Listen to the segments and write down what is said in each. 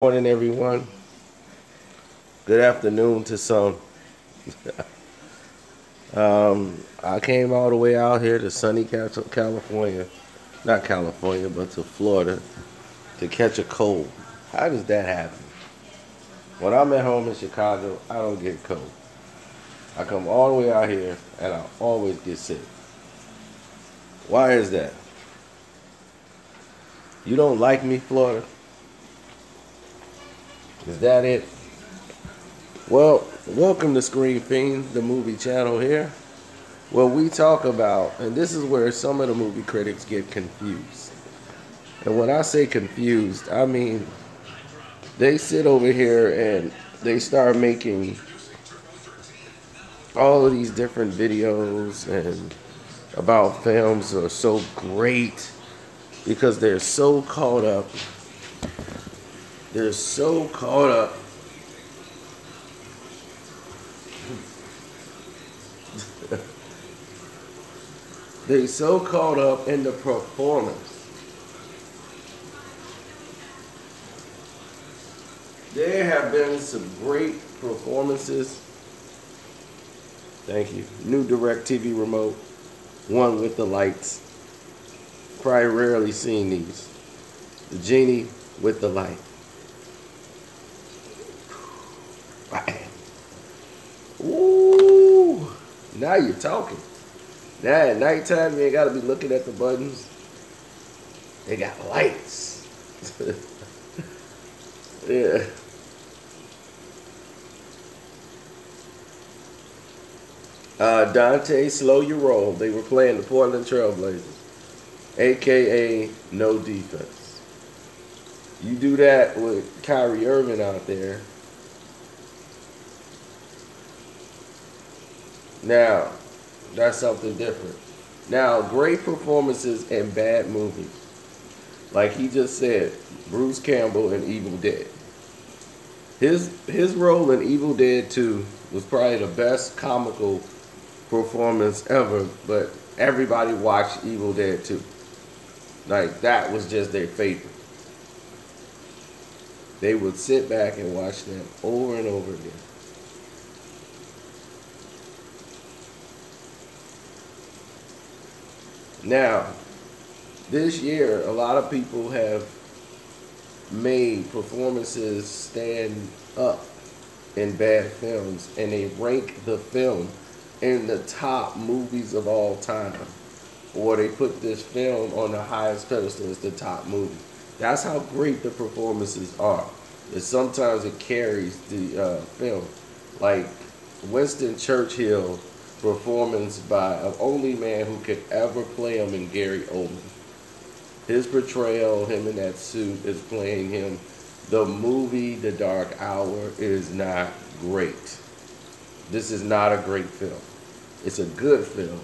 Morning, everyone. Good afternoon to some. I came all the way out here to sunny California, not California, but to Florida to catch a cold. How does that happen? When I'm at home in Chicago, I don't get cold. I come all the way out here and I always get sick. Why is that? You don't like me, Florida? Is that it? Well, welcome to Screen Fiends, the movie channel here. Well, we talk about, and this is where some of the movie critics get confused. And when I say confused, I mean they sit over here and they start making all of these different videos and about films are so great because they're so caught up. They're so caught up. They're so caught up in the performance. There have been some great performances. Thank you. New DirecTV remote, one with the lights. Probably rarely seen these. The genie with the light. Ooh, now you're talking. Now at nighttime, you ain't gotta be looking at the buttons. They got lights. Yeah. Dante, slow your roll. They were playing the Portland Trailblazers, aka no defense. You do that with Kyrie Irving out there. Now, that's something different. Now, great performances and bad movies. Like he just said, Bruce Campbell in Evil Dead. His role in Evil Dead 2 was probably the best comical performance ever, but everybody watched Evil Dead 2. Like that was just their favorite. They would sit back and watch them over and over again. Now, this year, a lot of people have made performances stand up in bad films, and they rank the film in the top movies of all time, or they put this film on the highest pedestal as the top movie. That's how great the performances are. And sometimes it carries the film, like Winston Churchill performance by an only man who could ever play him in Gary Oldman. His portrayal, him in that suit, is playing him. The movie The Dark Hour is not great. This is not a great film. It's a good film,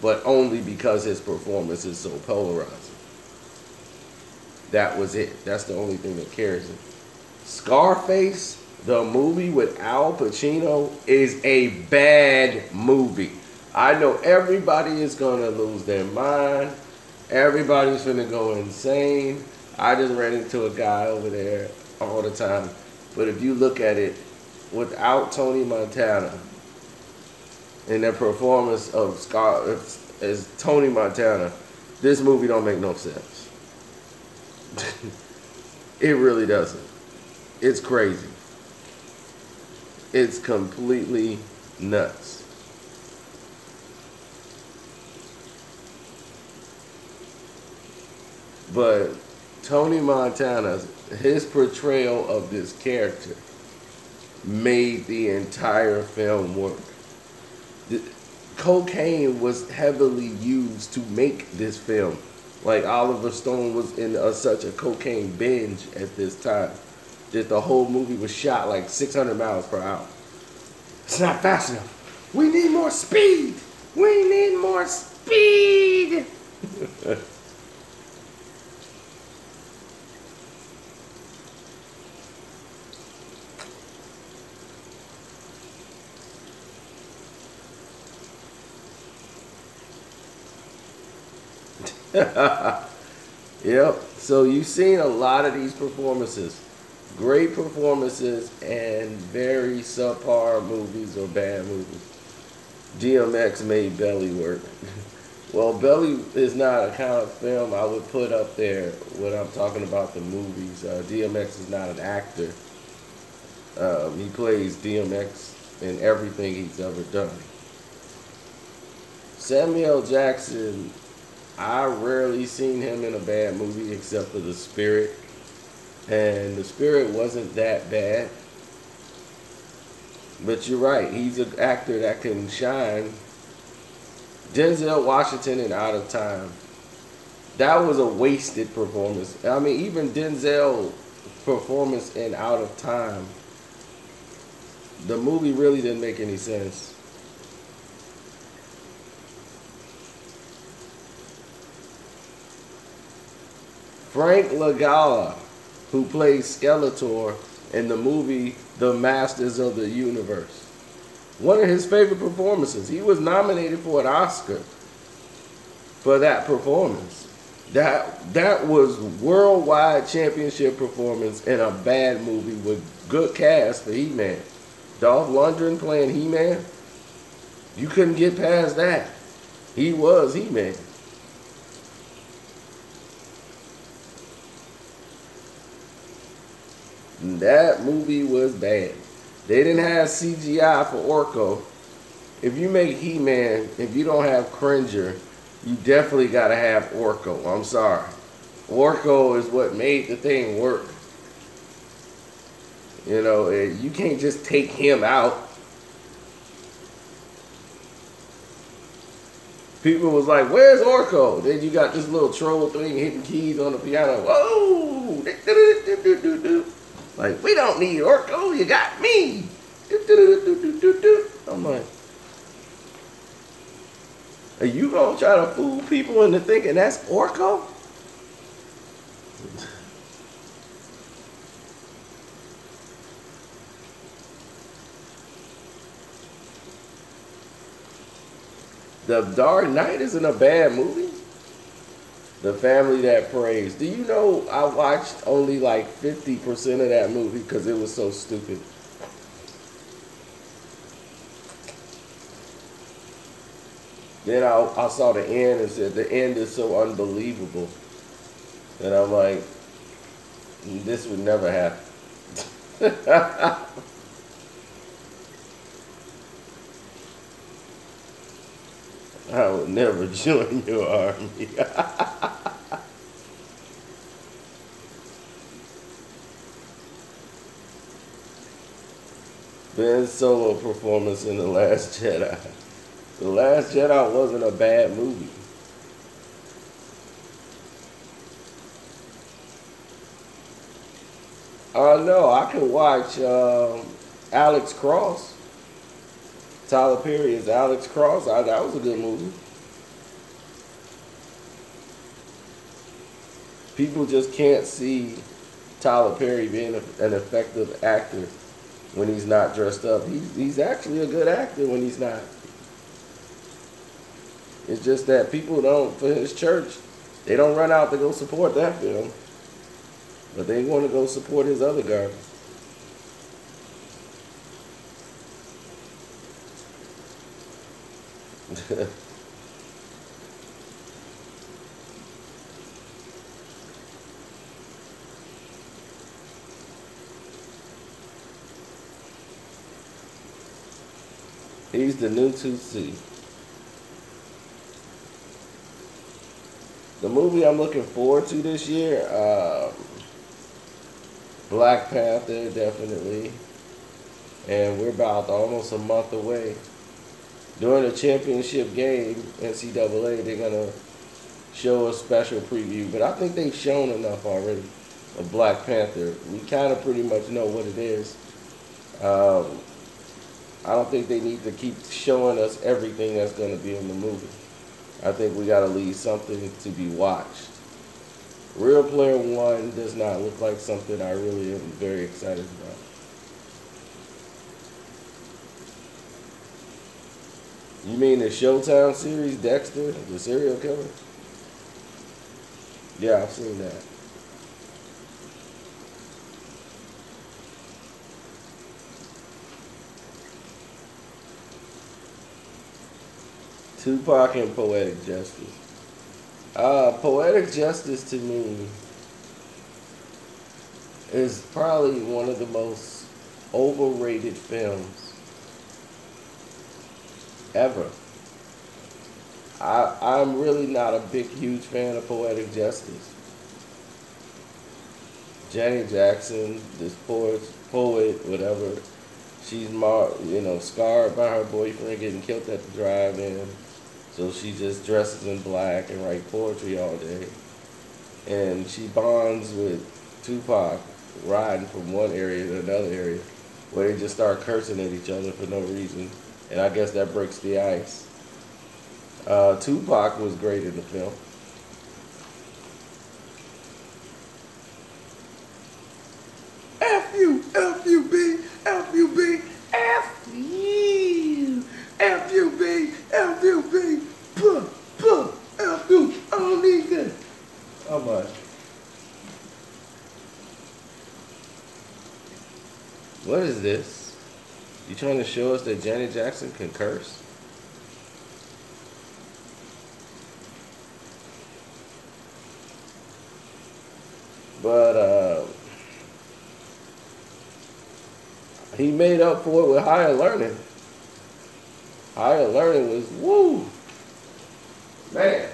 but only because his performance is so polarizing. That was it. That's the only thing that carries it. Scarface, the movie with Al Pacino, is a bad movie. I know everybody is going to lose their mind. Everybody's finna go insane. I just ran into a guy over there all the time. But if you look at it, without Tony Montana in their performance of Scar as Tony Montana, this movie don't make no sense. It really doesn't. It's crazy. It's completely nuts. But Tony Montana, his portrayal of this character made the entire film work. Cocaine was heavily used to make this film. Like Oliver Stone was in such a cocaine binge at this time that the whole movie was shot like 600 miles per hour. It's not fast enough. We need more speed. We need more speed. Yep. So you've seen a lot of these performances. Great performances and very subpar movies or bad movies. DMX made Belly work. Well, Belly is not a kind of film I would put up there when I'm talking about the movies. DMX is not an actor. He plays DMX in everything he's ever done. Samuel Jackson, I rarely seen him in a bad movie except for The Spirit. And The Spirit wasn't that bad. But you're right, he's an actor that can shine. Denzel Washington in Out of Time. That was a wasted performance. I mean, even Denzel's performance in Out of Time, the movie really didn't make any sense. Frank Langella, who plays Skeletor in the movie The Masters of the Universe. One of his favorite performances. He was nominated for an Oscar for that performance. That was worldwide championship performance in a bad movie with good cast for He-Man. Dolph Lundgren playing He-Man. You couldn't get past that. He was He-Man. That movie was bad. They didn't have CGI for Orko. If you make He-Man, if you don't have Cringer, you definitely got to have Orko. I'm sorry. Orko is what made the thing work. You know, you can't just take him out. People was like, where's Orko? Then you got this little troll thing hitting keys on the piano. Whoa! Like, we don't need Orko, you got me. I'm like, are you gonna try to fool people into thinking that's Orko? The Dark Knight isn't a bad movie. The Family That Prays. Do you know I watched only like 50% of that movie because it was so stupid? Then I saw the end and said the end is so unbelievable. And I'm like, this would never happen. I would never join your army. Ben Solo performance in The Last Jedi. The Last Jedi wasn't a bad movie. No, I can watch Alex Cross. Tyler Perry is Alex Cross. That was a good movie. People just can't see Tyler Perry being an effective actor when he's not dressed up. He's actually a good actor when he's not. It's just that people don't, for his church, they don't run out to go support that film. But they want to go support his other garbage. He's the new 2C. The movie I'm looking forward to this year, Black Panther, definitely. And we're about almost a month away. During the championship game, NCAA, they're going to show a special preview. But I think they've shown enough already of Black Panther. We kind of pretty much know what it is. I don't think they need to keep showing us everything that's going to be in the movie. I think we got to leave something to be watched. Real Player One does not look like something I really am very excited about. You mean the Showtime series, Dexter, the serial killer? Yeah, I've seen that. Tupac and Poetic Justice. Poetic Justice to me is probably one of the most overrated films ever. I'm really not a big, huge fan of Poetic Justice. Janet Jackson, this poet, whatever. She's scarred by her boyfriend getting killed at the drive-in, so she just dresses in black and writes poetry all day. And she bonds with Tupac, riding from one area to another area, where they just start cursing at each other for no reason. And I guess that breaks the ice. Tupac was great in the film. F-U-B, F-U-B, F-U, F-U-B, F-U-B, puh, F-U, I don't need that. How much? What is this? You trying to show us that Janet Jackson can curse? But he made up for it with Higher Learning. Higher Learning was woo, man.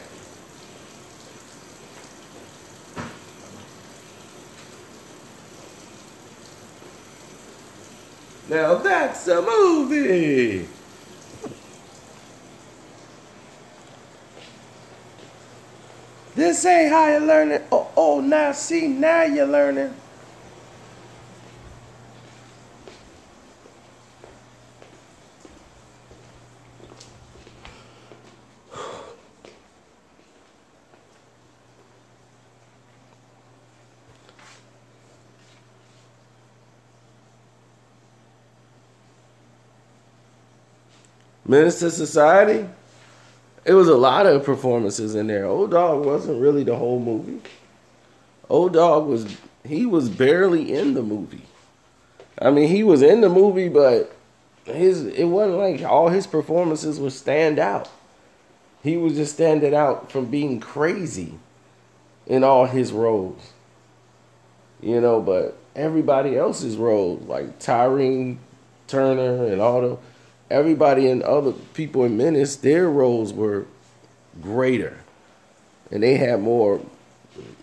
Now that's a movie. This ain't Higher Learning. Oh, now see, now you're learning. Minister Society. It was a lot of performances in there. Old Dog wasn't really the whole movie. Old Dog was barely in the movie. I mean, he was in the movie, but it wasn't like all his performances would stand out. He was just standing out from being crazy in all his roles. But everybody else's roles, like Tyrene Turner and everybody and other people in Menace, their roles were greater. And they had more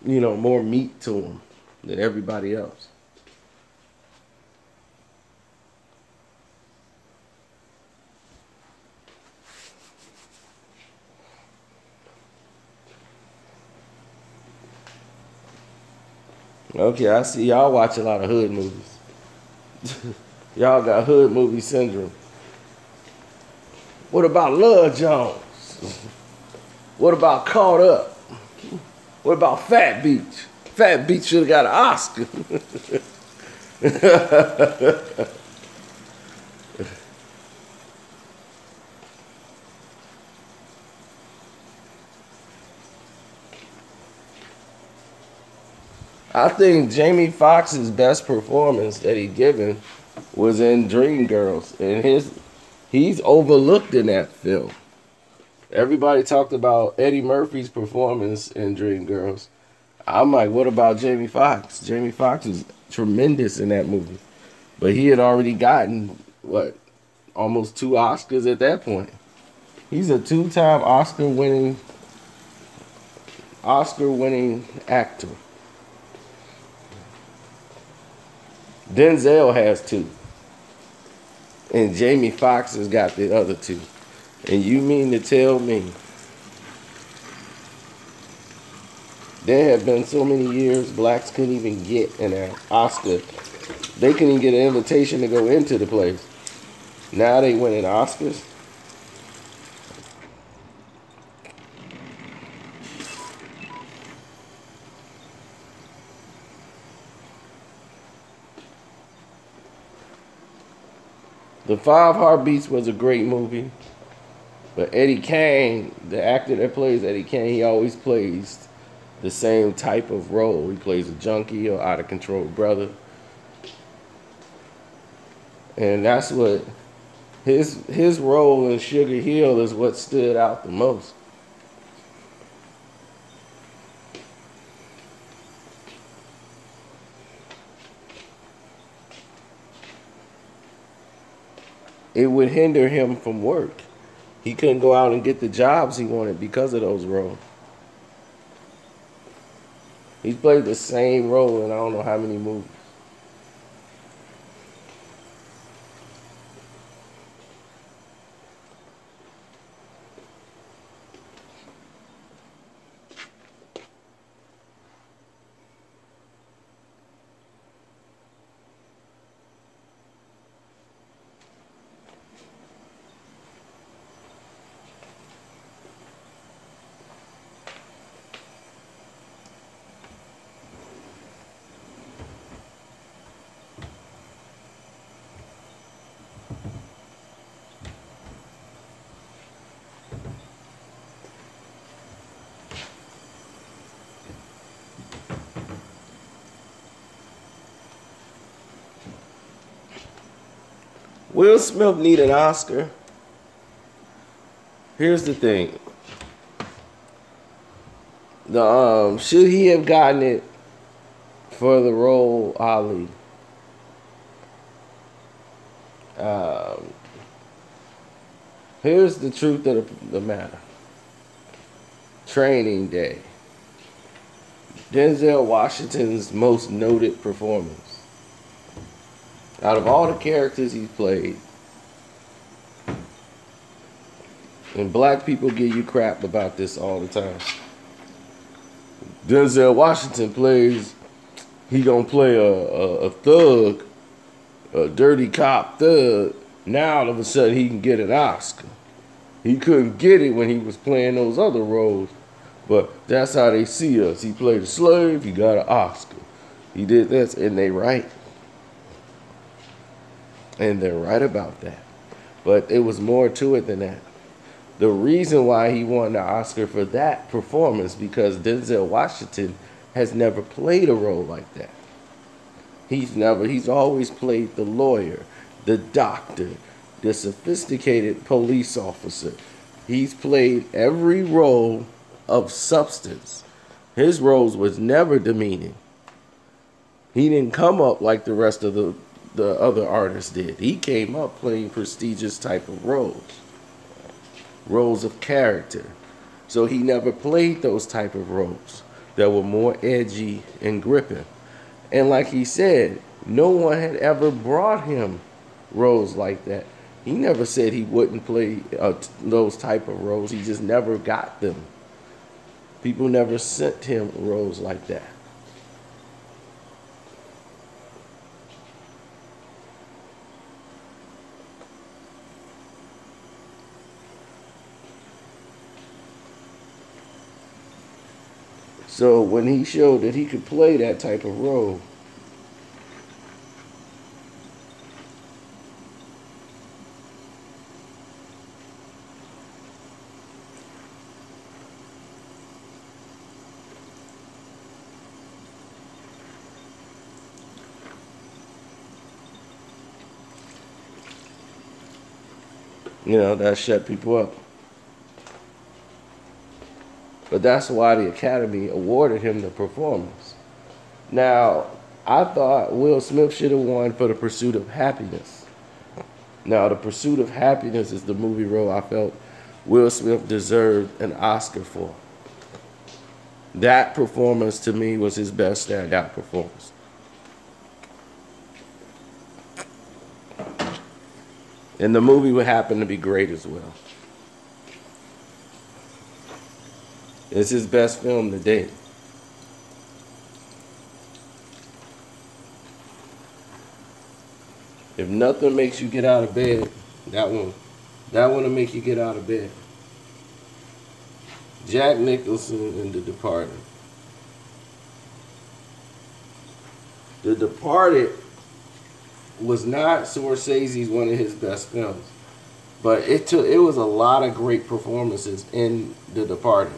meat to them than everybody else. Okay, I see y'all watch a lot of hood movies. Y'all got hood movie syndrome. What about Love Jones? What about Caught Up? What about Fat Beach? Fat Beach should have got an Oscar. I think Jamie Foxx's best performance that he given was in Dreamgirls, and he's overlooked in that film. Everybody talked about Eddie Murphy's performance in Dreamgirls. I'm like, what about Jamie Foxx? Jamie Foxx was tremendous in that movie, but he had already gotten almost 2 Oscars at that point. He's a 2-time Oscar-winning actor. Denzel has 2. And Jamie Foxx has got the other 2. And you mean to tell me there have been so many years blacks couldn't even get an Oscar. They couldn't even get an invitation to go into the place. Now they winning Oscars. The Five Heartbeats was a great movie. But Eddie Kane, the actor that plays Eddie Kane, he always plays the same type of role. He plays a junkie or out of control brother. And that's what His role in Sugar Hill is what stood out the most. It would hinder him from work. He couldn't go out and get the jobs he wanted because of those roles. He's played the same role in I don't know how many movies. Will Smith need an Oscar? Here's the thing. Should he have gotten it for the role Ali? Um, Here's the truth of the matter. Training Day. Denzel Washington's most noted performance. Out of all the characters he's played, and black people give you crap about this all the time. Denzel Washington he gonna play a thug, a dirty cop thug. Now all of a sudden he can get an Oscar. He couldn't get it when he was playing those other roles, but that's how they see us. He played a slave, he got an Oscar. He did this, and they right. And they're right about that. But it was more to it than that. The reason why he won the Oscar for that performance because Denzel Washington has never played a role like that. He's always played the lawyer, the doctor, the sophisticated police officer. He's played every role of substance. His roles was never demeaning. He didn't come up like the rest of the other artists did. He came up playing prestigious type of roles of character. So he never played those type of roles that were more edgy and gripping. And like he said, no one had ever brought him roles like that. He never said he wouldn't play those type of roles. He just never got them. People never sent him roles like that. So when he showed that he could play that type of role, that shut people up. But that's why the Academy awarded him the performance. Now, I thought Will Smith should have won for The Pursuit of Happiness. Now, The Pursuit of Happiness is the movie role I felt Will Smith deserved an Oscar for. That performance to me was his best standout performance. And the movie would happen to be great as well. It's his best film to date. If nothing makes you get out of bed, that one will make you get out of bed. Jack Nicholson in The Departed. The Departed was not Scorsese's one of his best films, but it was a lot of great performances in The Departed.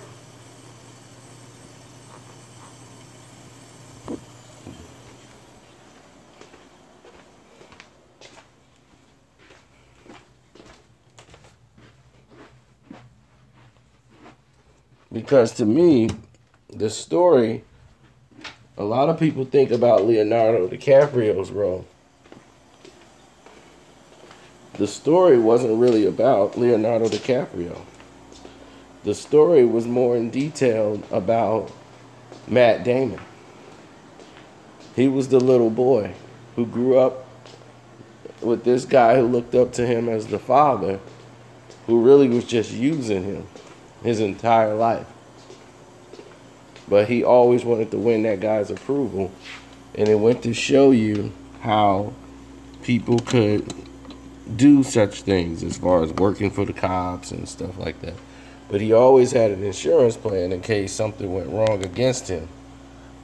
Because to me, the story, a lot of people think about Leonardo DiCaprio's role. The story wasn't really about Leonardo DiCaprio. The story was more in detail about Matt Damon. He was the little boy who grew up with this guy who looked up to him as the father, who really was just using him his entire life. But he always wanted to win that guy's approval. And it went to show you how people could do such things as far as working for the cops and stuff like that. But he always had an insurance plan in case something went wrong against him,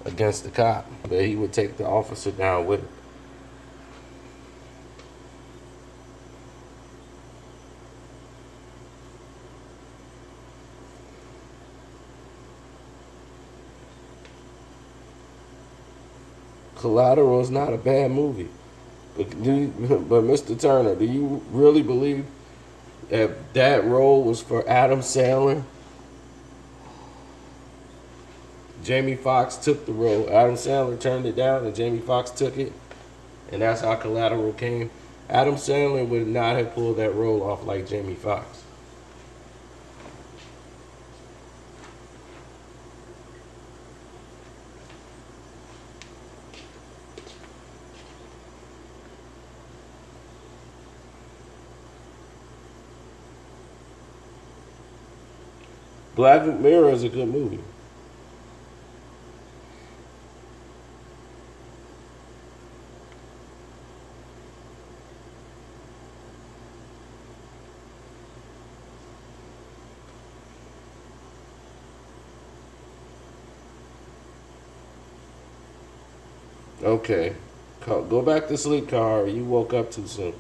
against the cop. But he would take the officer down with him. Collateral is not a bad movie. But Mr. Turner, do you really believe that role was for Adam Sandler? Jamie Foxx took the role. Adam Sandler turned it down, and Jamie Foxx took it, and that's how Collateral came. Adam Sandler would not have pulled that role off like Jamie Foxx. Black Mirror is a good movie. Okay. Go back to sleep, Car. You woke up too soon.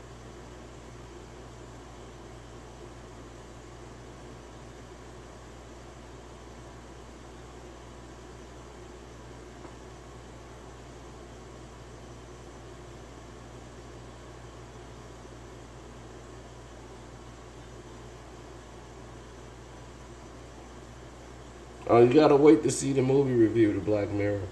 Oh, you gotta wait to see the movie review to Black Mirror.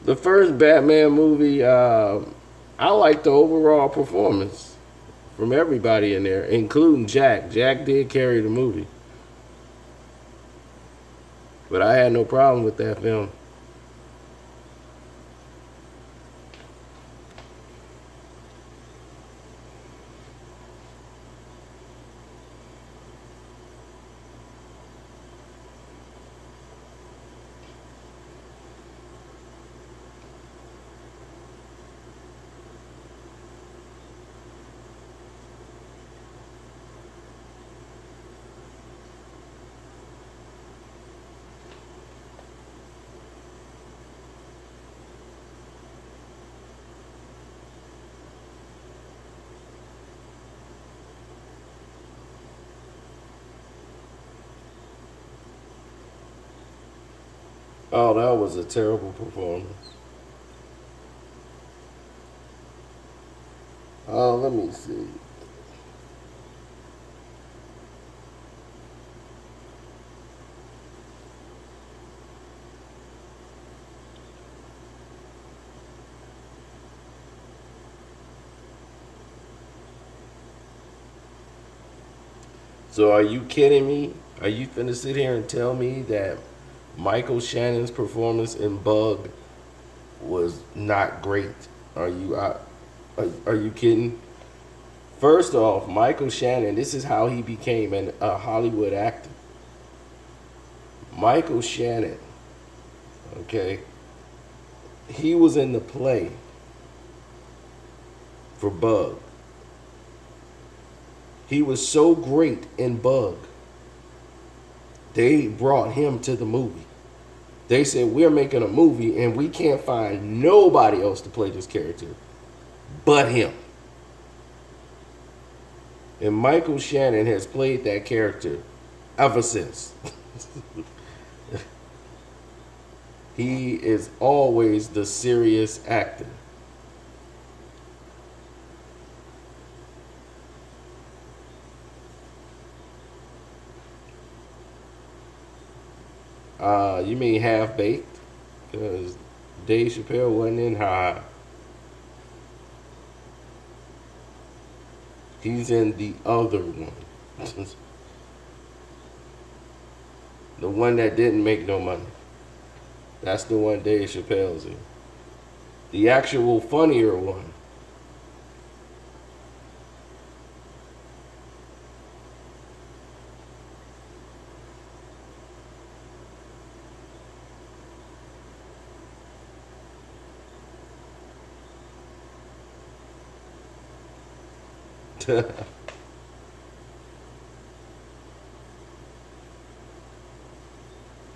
The first Batman movie, I like the overall performance from everybody in there, including Jack. Jack did carry the movie, but I had no problem with that film. Oh, that was a terrible performance. Oh, let me see. So, are you kidding me? Are you finna sit here and tell me that Michael Shannon's performance in Bug was not great? Are you kidding? First off, Michael Shannon, this is how he became a Hollywood actor. Michael Shannon, okay, he was in the play for Bug. He was so great in Bug, they brought him to the movie. They said, we're making a movie and we can't find nobody else to play this character but him. And Michael Shannon has played that character ever since. He is always the serious actor. You mean Half Baked? Because Dave Chappelle wasn't in High. He's in the other one. The one that didn't make no money. That's the one Dave Chappelle's in. The actual funnier one.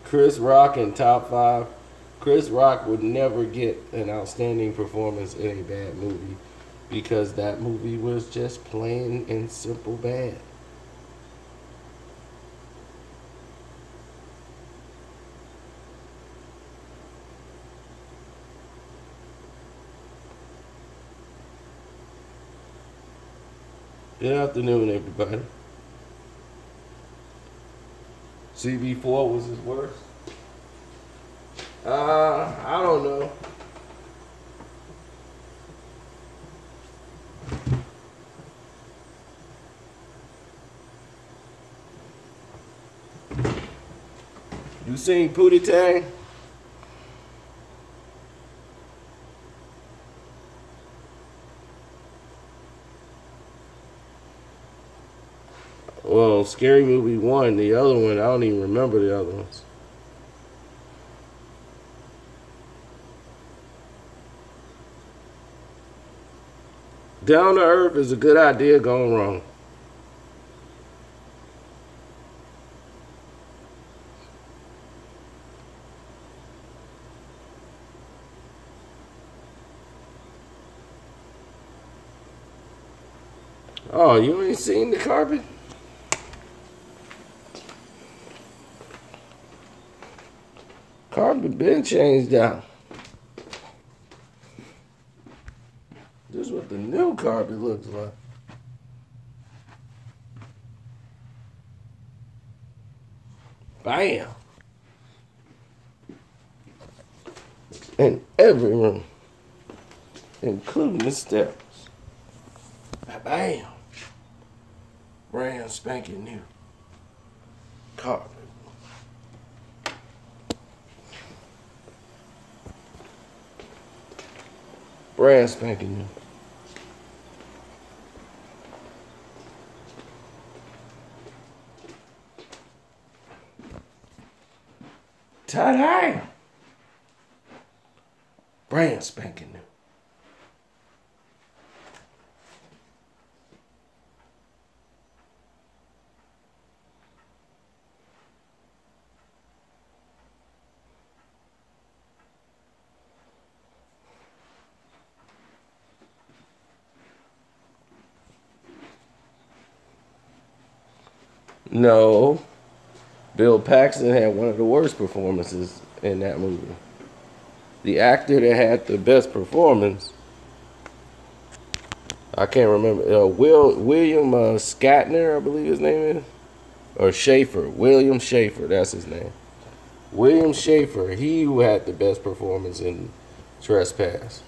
Chris Rock in top five. Chris Rock would never get an outstanding performance in a bad movie because that movie was just plain and simple bad. Good afternoon, everybody. CB4 was his worst. I don't know. You seen Pootie Tang? Well, Scary Movie 1, the other one, I don't even remember the other ones. Down to Earth is a good idea going wrong. Oh, you ain't seen the carpet? Carpet been changed out. This is what the new carpet looks like. Bam. In every room, including the steps. Bam. Brand spanking new carpet. Brand spanking new. Ta-da! Brand spanking new. No, Bill Paxton had one of the worst performances in that movie. The actor that had the best performance, I can't remember. William Shatner, I believe his name is, or Schaefer. William Schaefer, that's his name. William Schaefer, he who had the best performance in Trespass.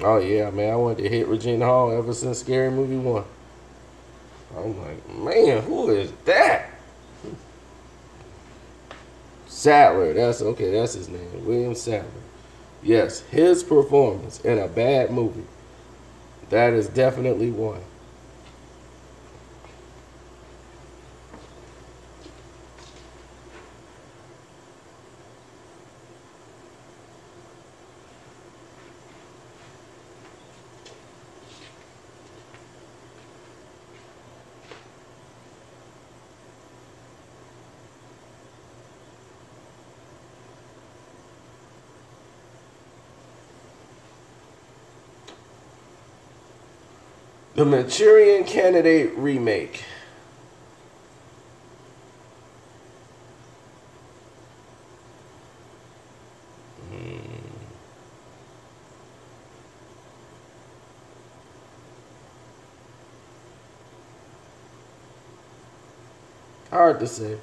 Oh yeah, man, I wanted to hit Regina Hall ever since Scary Movie 1. I'm like, man, who is that? Sadler, that's okay, that's his name. William Sadler. Yes, his performance in a bad movie. That is definitely one. The Manchurian Candidate remake. Hard to say.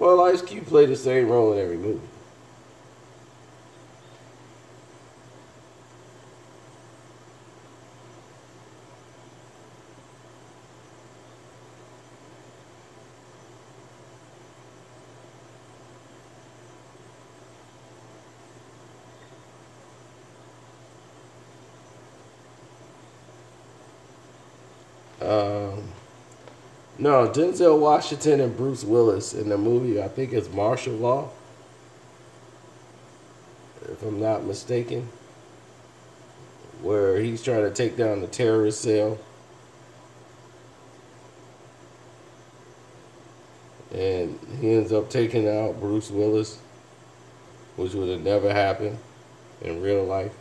Well, Ice Cube played the same role in every movie. Um, no, Denzel Washington and Bruce Willis in the movie, I think it's Martial Law, if I'm not mistaken, where he's trying to take down the terrorist cell. And he ends up taking out Bruce Willis, which would have never happened in real life.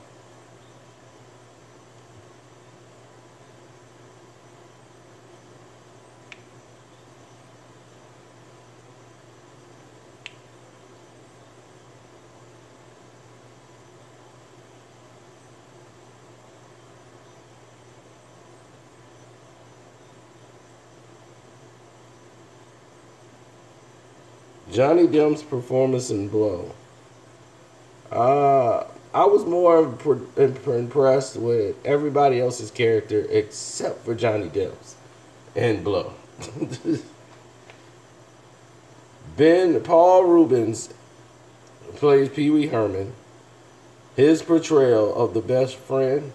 Johnny Depp's performance in Blow. I was more impressed with everybody else's character except for Johnny Depp's in Blow. Paul Rubens plays Pee Wee Herman. His portrayal of the best friend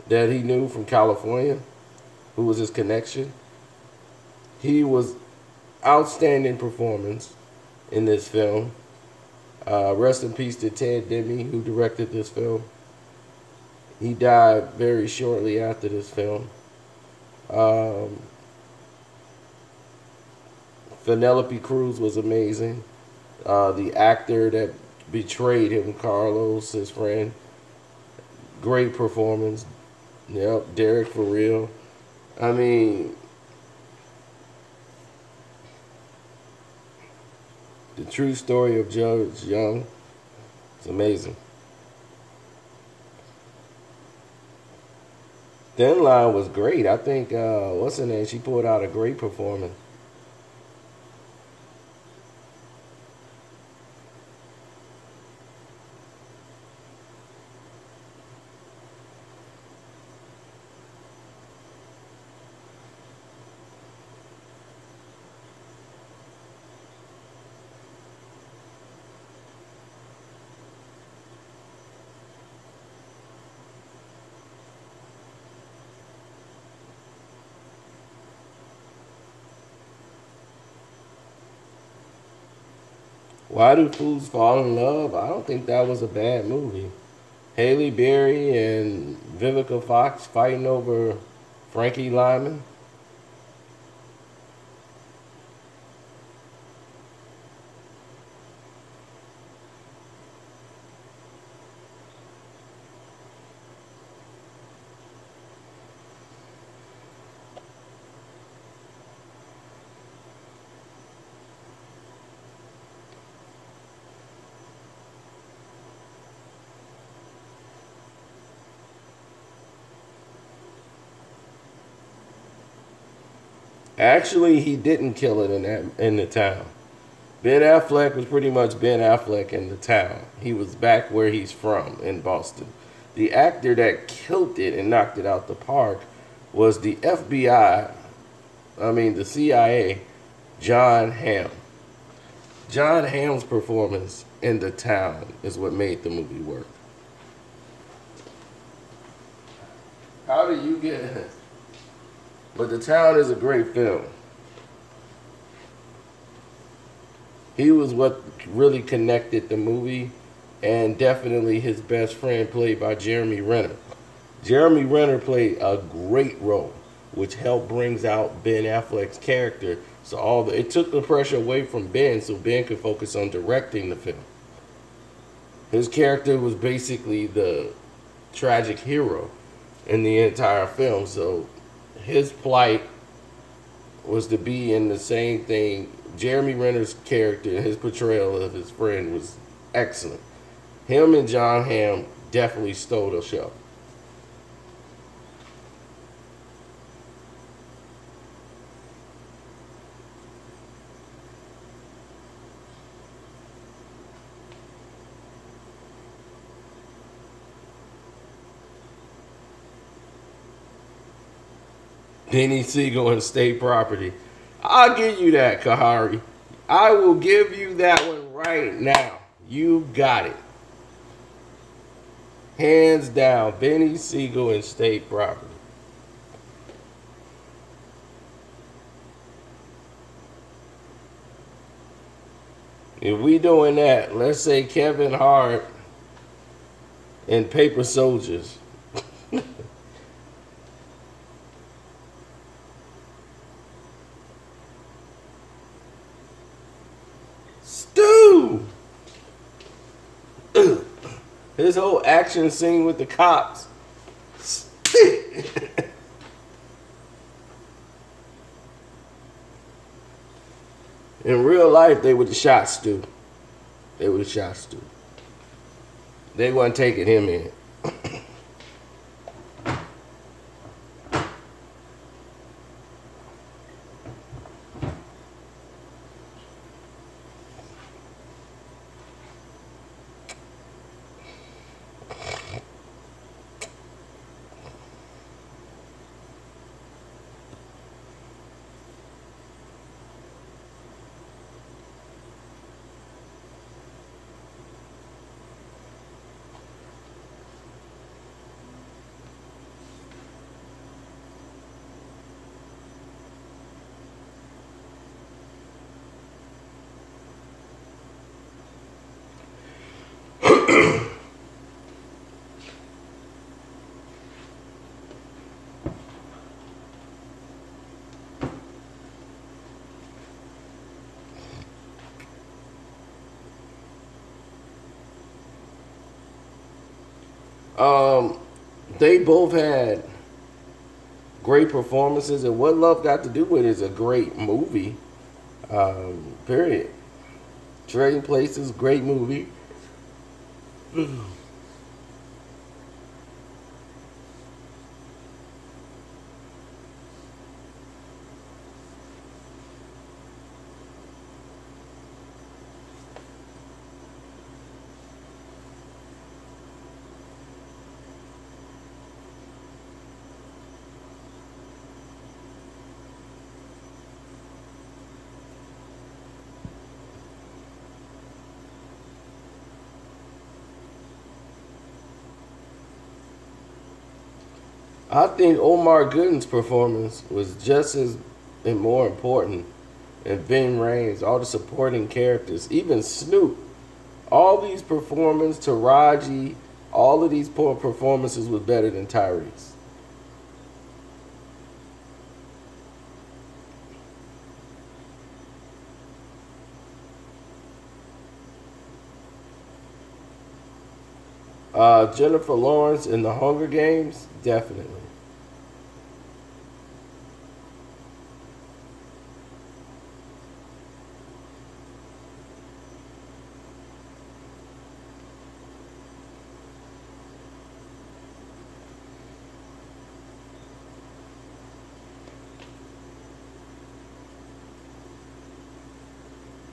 that he knew from California, who was his connection, he was outstanding performance in this film. Rest in peace to Ted Demme, who directed this film. He died very shortly after this film. Penelope Cruz was amazing. The actor that betrayed him, Carlos, his friend, great performance. Yep, Derek for real. I mean, the true story of Judge Young is amazing. Thin Line was great. I think, what's her name? She pulled out a great performance. Why Do Fools Fall in Love? I don't think that was a bad movie. Haley Berry and Vivica Fox fighting over Frankie Lyman. Actually, he didn't kill it in the town. Ben Affleck was pretty much Ben Affleck in the town. He was back where he's from in Boston. The actor that killed it and knocked it out the park was the FBI, the CIA, John Hamm. John Hamm's performance in the town is what made the movie work. How do you get? But The Town is a great film. He was what really connected the movie, and definitely his best friend, played by Jeremy Renner. Jeremy Renner played a great role, which helped brings out Ben Affleck's character. So it took the pressure away from Ben, so Ben could focus on directing the film. His character was basically the tragic hero in the entire film. So his plight was to be in the same thing. Jeremy Renner's character, his portrayal of his friend was excellent. Him and John Hamm definitely stole the show. Benny Siegel and State Property. I'll give you that, Kahari. I will give you that one right now. You got it. Hands down, Benny Siegel and State Property. If we doing that, let's say Kevin Hart and Paper Soldiers. Stu! His whole action scene with the cops. In real life, they would have shot Stu. They would have shot Stu. They wasn't taking him in. Um, they both had great performances, and What Love Got to Do with It is a great movie. Period. Trading Places, great movie. I think Omar Gooden's performance was just as and more important. And Ben Raines, all the supporting characters, even Snoop, all these performances, Taraji, all of these poor performances was better than Tyrese. Jennifer Lawrence in The Hunger Games, definitely.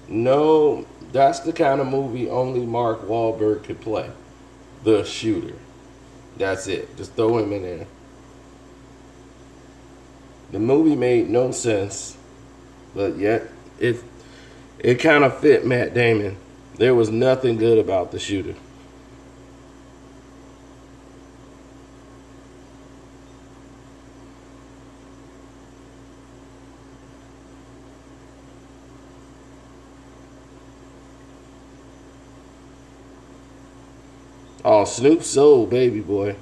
No, that's the kind of movie only Mark Wahlberg could play. The shooter. That's it. Just throw him in there. The movie made no sense, but yet it kind of fit Matt Damon. There was nothing good about the shooter. Oh, Snoop Soul, baby boy.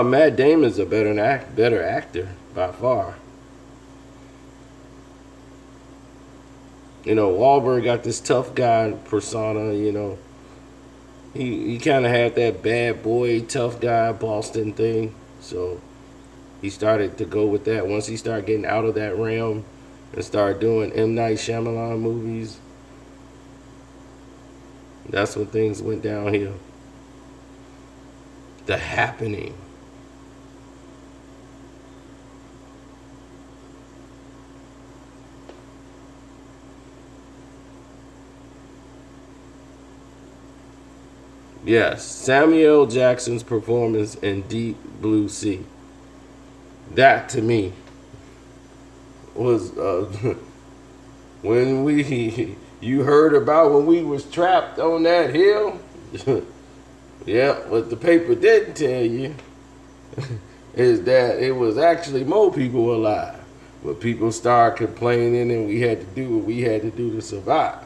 Matt Damon's a better actor by far. You know, Wahlberg got this tough guy persona. You know, he kind of had that bad boy, tough guy Boston thing. So he started to go with that. Once he started getting out of that realm and started doing M. Night Shyamalan movies, that's when things went downhill. The Happening. Yes, Samuel Jackson's performance in Deep Blue Sea. That to me was when we you heard about when we was trapped on that hill. Yeah, what the paper didn't tell you is that it was actually more people alive. But people started complaining, and we had to do what we had to do to survive.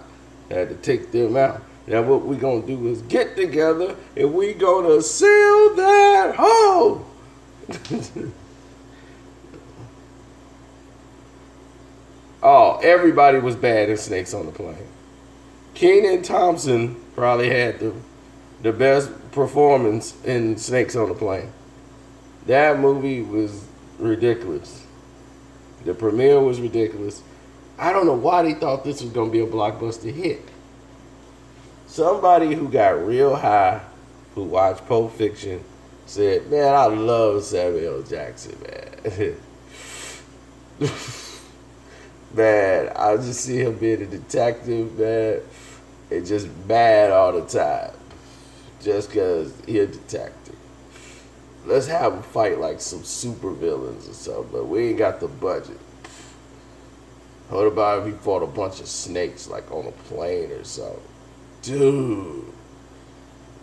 Had to take them out. Now what we gonna do is get together and we gonna seal that hole. Oh, everybody was bad in Snakes on the Plane. Kenan Thompson probably had the best performance in Snakes on the Plane. That movie was ridiculous. The premiere was ridiculous. I don't know why they thought this was gonna be a blockbuster hit. Somebody who got real high, who watched Pulp Fiction, said, "Man, I love Samuel Jackson, man." Man, I just see him being a detective, man, and just mad all the time, just because he a detective. Let's have him fight like some super villains or something, but we ain't got the budget. What about if he fought a bunch of snakes like on a plane or something? Dude,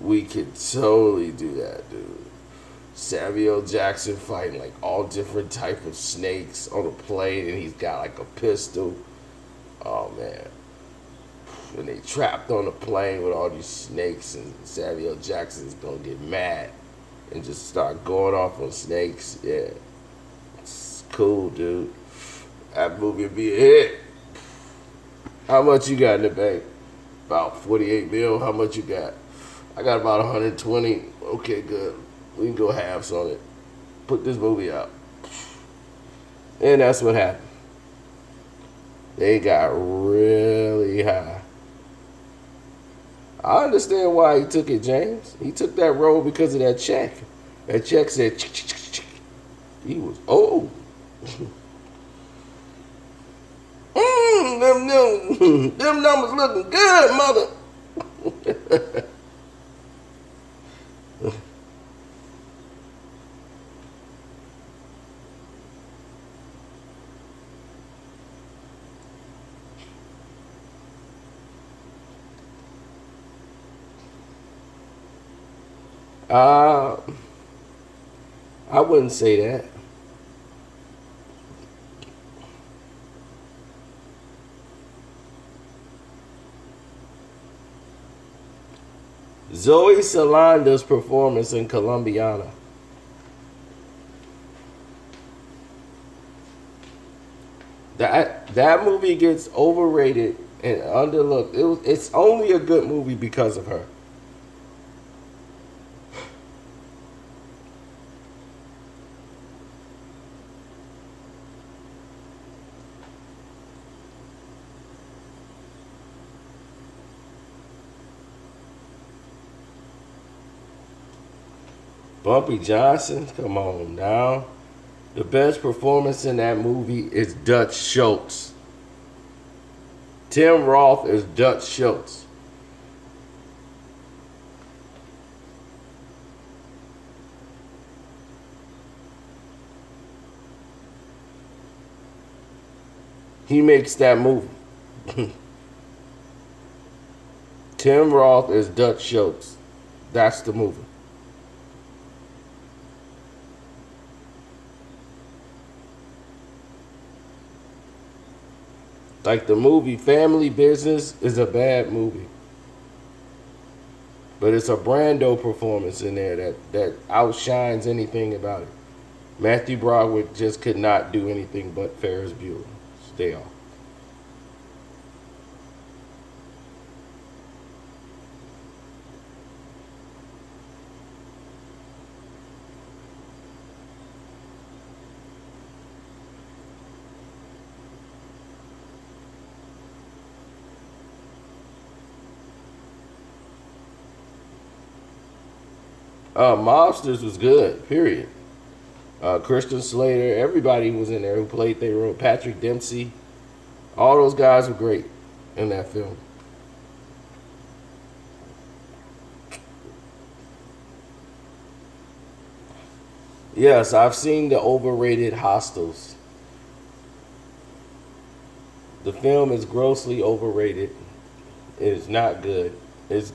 we could totally do that, dude. Samuel Jackson fighting like all different type of snakes on a plane, and he's got like a pistol. Oh man, and they trapped on the plane with all these snakes, and Samuel Jackson's gonna get mad and just start going off on snakes. Yeah, it's cool, dude. That movie would be a hit. How much you got in the bank? About 48 mil. How much you got? I got about 120. Okay, good. We can go halves on it. Put this movie out. And that's what happened. They got really high. I understand why he took it, James. He took that role because of that check. That check said, he was old. Them numbers looking good, mother. uh, I wouldn't say that. Zoe Salanda's performance in Colombiana. That movie gets overrated and underlooked. It's only a good movie because of her. Bumpy Johnson, come on now. The best performance in that movie is Dutch Schultz. Tim Roth is Dutch Schultz. He makes that movie. Tim Roth is Dutch Schultz. That's the movie. Like the movie Family Business is a bad movie, but it's a Brando performance in there that outshines anything about it. Matthew Broderick just could not do anything but Ferris Bueller. Stay off. Mobsters was good. Period. Christian Slater, everybody was in there who played their role. Patrick Dempsey, all those guys were great in that film. Yes, I've seen the overrated Hostels. The film is grossly overrated. It is not good. It's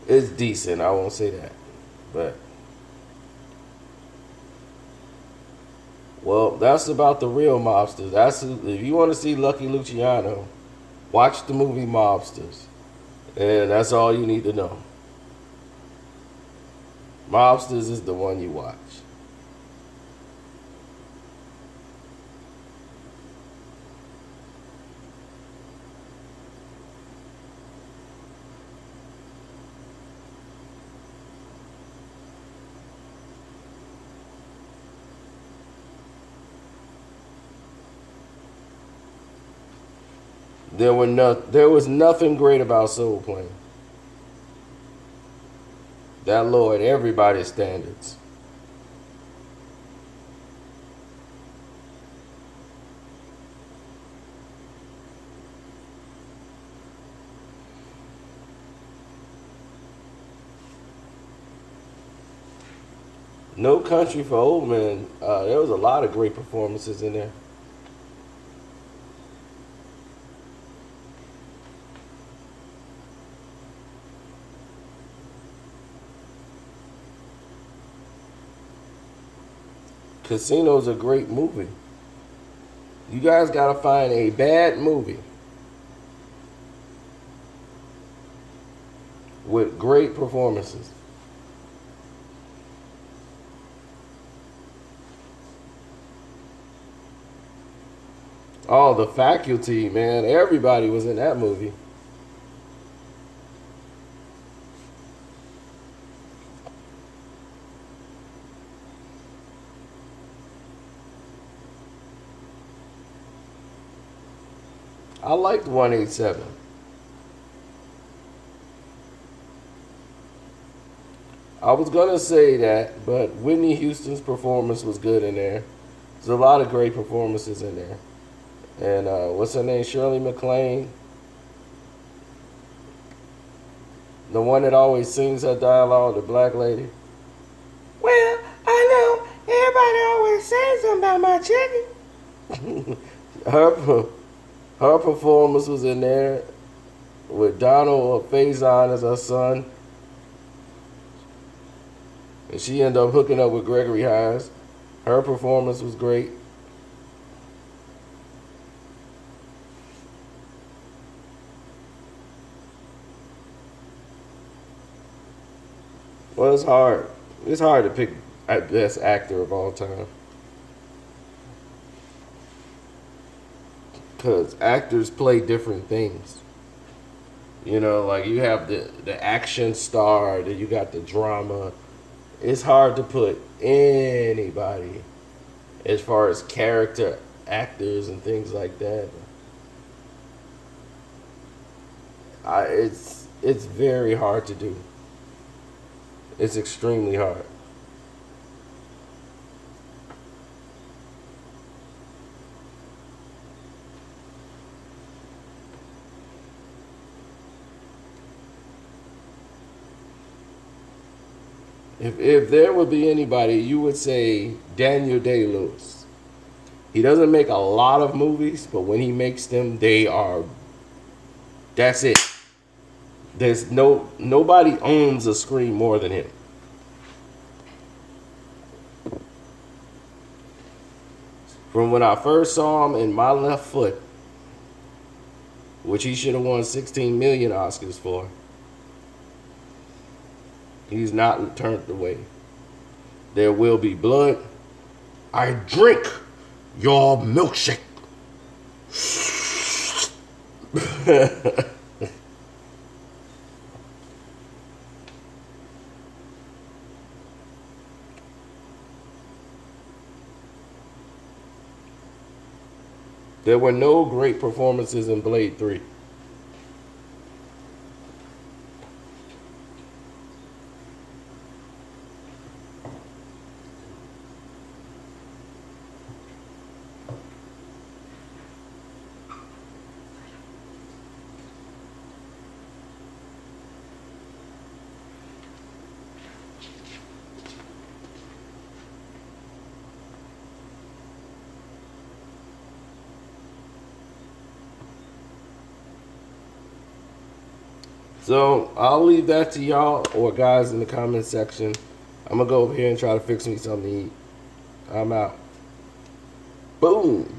decent. I won't say that, but well, that's about the real mobsters. That's if you want to see Lucky Luciano, watch the movie Mobsters, and that's all you need to know. Mobsters is the one you watch. There was nothing great about Soul Plane. That lowered everybody's standards. No Country for Old Men. There was a lot of great performances in there. Casino's a great movie. You guys gotta find a bad movie with great performances. Oh, The Faculty, man. Everybody was in that movie. I liked 187. I was gonna say that, but Whitney Houston's performance was good in there. There's a lot of great performances in there. And what's her name? Shirley MacLaine, the one that always sings her dialogue, the black lady. Well, I know everybody always says something about my chicken. her her performance was in there with Donald Faison as her son, and she ended up hooking up with Gregory Hines. Her performance was great. Well, it's hard. It's hard to pick best actor of all time because actors play different things. You know, like you have the action star, then you got the drama. It's hard to put anybody as far as character actors and things like that. It's very hard to do. It's extremely hard. If there would be anybody, you would say Daniel Day Lewis. He doesn't make a lot of movies, but when he makes them, they are. That's it. There's nobody owns a screen more than him. From when I first saw him in My Left Foot, which he should have won 16 million Oscars for. He's not turned away. There will be blood. I drink your milkshake. There were no great performances in Blade 3. So I'll leave that to y'all or guys in the comment section. I'm gonna go over here and try to fix me something to eat. I'm out. Boom.